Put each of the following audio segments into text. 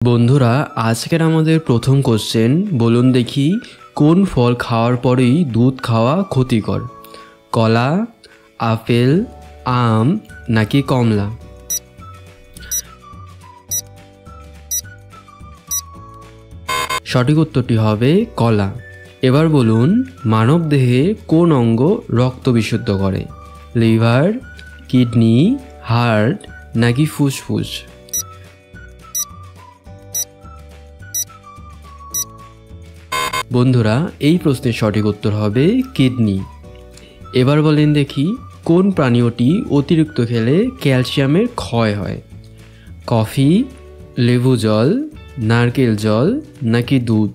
বন্ধুরা আজকের আমাদের প্রথম কোশ্চেন বলুন দেখি কোন ফল খাওয়ার পরেই দুধ খাওয়া ক্ষতিকর? কলা, আপেল, আম নাকি কমলা? সঠিক উত্তরটি হবে কলা। এবার বলুন মানবদেহে কোন অঙ্গ রক্ত বিশুদ্ধ করে? লিভার, কিডনি, হার্ট নাকি ফুসফুস? বন্ধুরা এই প্রশ্নের সঠিক উত্তর হবে কিডনি। এবার বলেন দেখি কোন পানীয়টি অতিরিক্ত খেলে ক্যালসিয়ামের ক্ষয় হয়? কফি, লেবু জল, নারকেল জল নাকি দুধ?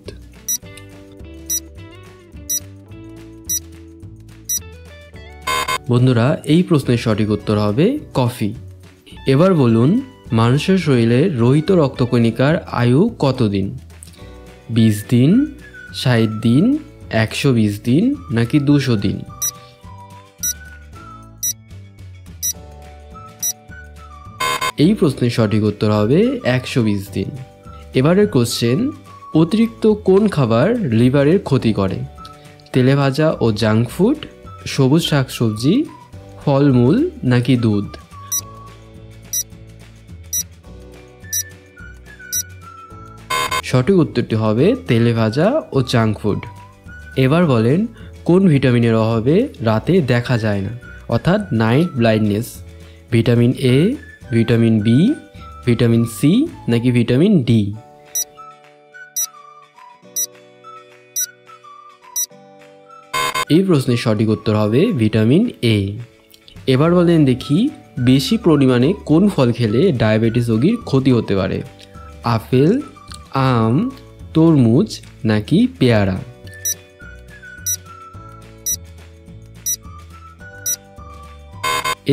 বন্ধুরা এই প্রশ্নের সঠিক উত্তর হবে কফি। এবার বলুন মানুষের শরীরে রোহিত রক্তকণিকার আয়ু কতদিন? 20 দিন, 60 দিন, 120 দিন নাকি 200 দিন? এই প্রশ্নের সঠিক উত্তর হবে 120 দিন। এবারের কোশ্চেন অতিরিক্ত কোন খাবার লিভারের ক্ষতি করে? তেলে ভাজা ও জাঙ্ক ফুড, সবুজ শাকসবজি, ফলমূল নাকি দুধ? সঠিক উত্তরটি হবে তেলে ভাজা ও জাঙ্ক ফুড। এবার বলেন কোন ভিটামিনের অভাবে রাতে দেখা যায় না অর্থাৎ night blindness? Vitamin A, vitamin B, vitamin C নাকি ভিটামিন ডি? এই প্রশ্নের সঠিক উত্তর হবে ভিটামিন এ। এবার বলেন দেখি বেশি পরিমাণে কোন ফল খেলে ডায়াবেটিস রোগীর ক্ষতি হতে পারে? আপেল, আম, তরমুজ নাকি পেয়ারা?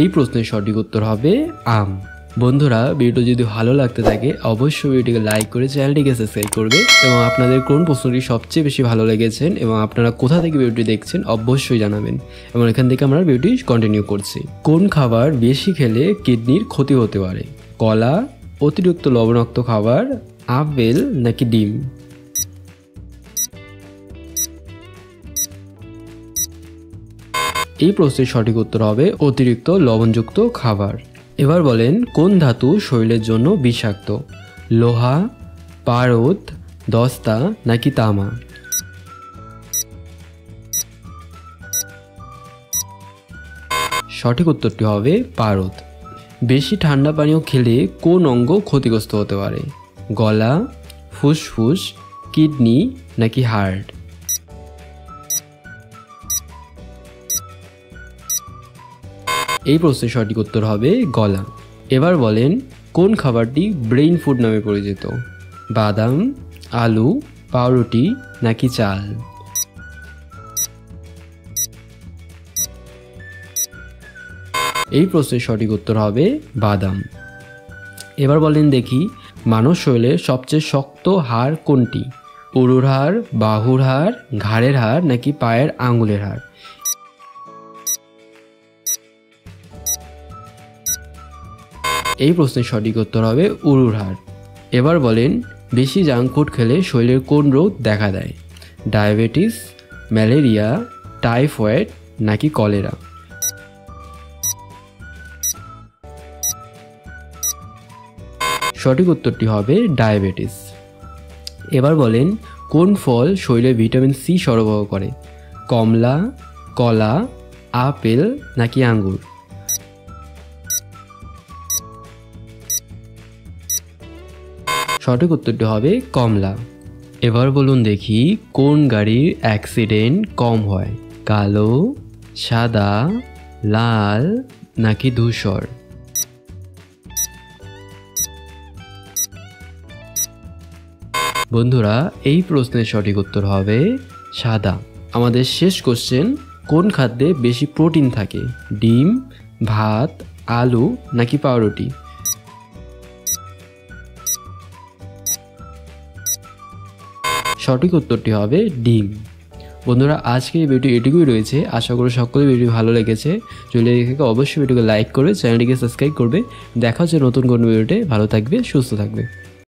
এই প্রশ্নের সঠিক উত্তর হবে আম। বন্ধুরা ভিডিও যদি ভালো লাগতে থাকে অবশ্যই ভিডিওটিকে লাইক করে চ্যানেলটিকে সাবস্ক্রাইব করবে এবং আপনাদের কোন প্রশ্নটি সবচেয়ে বেশি ভালো লেগেছেন এবং আপনারা কোথা থেকে ভিডিওটি দেখছেন অবশ্যই জানাবেন এবং এখান থেকে আমরা ভিডিওটি কন্টিনিউ করছি। কোন খাবার বেশি খেলে কিডনির ক্ষতি হতে পারে? কলা, অতিরিক্ত লবণাক্ত খাবার, আপেল নাকি ডিম? এই প্রশ্নের সঠিক উত্তর হবে অতিরিক্ত লবণযুক্ত খাবার। এবার বলেন কোন ধাতু শরীরের জন্য বিষাক্ত? লোহা, পারদ, দস্তা নাকি তামা? সঠিক উত্তরটি হবে পারদ। বেশি ঠান্ডা পানীয় খেলে কোন অঙ্গ ক্ষতিগ্রস্ত হতে পারে? গলা, ফুসফুস, কিডনি নাকি হার্ট? এই প্রশ্নের সঠিক উত্তর হবে গলা। এবার বলেন কোন খাবারটি ব্রেইন ফুড নামে পরিচিত? বাদাম, আলু, পাউরুটি নাকি চাল? এই প্রশ্নের সঠিক উত্তর হবে বাদাম। এবার বলেন দেখি মানব শরীরের সবচেয়ে শক্ত হাড় কোনটি? উরুর হাড়, বাহুর হাড়, ঘাড়ের হাড় নাকি পায়ের আঙ্গুলের হাড়? এই প্রশ্নের সঠিক উত্তর হবে উরুর হাড়। এবার বলেন বেশি জাঙ্ক ফুড খেলে শরীরের কোন রোগ দেখা দেয়? ডায়াবেটিস, ম্যালেরিয়া, টাইফয়েড নাকি কলেরা? সঠিক উত্তরটি হবে ডায়াবেটিস। এবার বলেন কোন ফল শরীরে ভিটামিন সি সরবরাহ করে? কমলা, কলা, আপেল নাকি আঙ্গুর? সঠিক উত্তরটি হবে কমলা। এবার বলুন দেখি কোন গাড়ির অ্যাক্সিডেন্ট কম হয়? কালো, সাদা, লাল নাকি ধূসর? বন্ধুরা এই প্রশ্নের সঠিক উত্তর হবে সাদা। আমাদের শেষ কোশ্চেন কোন খাদ্যে বেশি প্রোটিন থাকে? ডিম, ভাত, আলু নাকি পাউরুটি? সঠিক উত্তরটি হবে ডিম। বন্ধুরা আজকে এই ভিডিও এটুকুই রয়েছে। আশা করি সকলের ভিডিও ভালো লেগেছে। যদি দেখে অবশ্যই ভিডিওকে লাইক করবে, চ্যানেলটিকে সাবস্ক্রাইব করবে। দেখা হচ্ছে নতুন কোনো ভিডিওতে। ভালো থাকবে, সুস্থ থাকবে।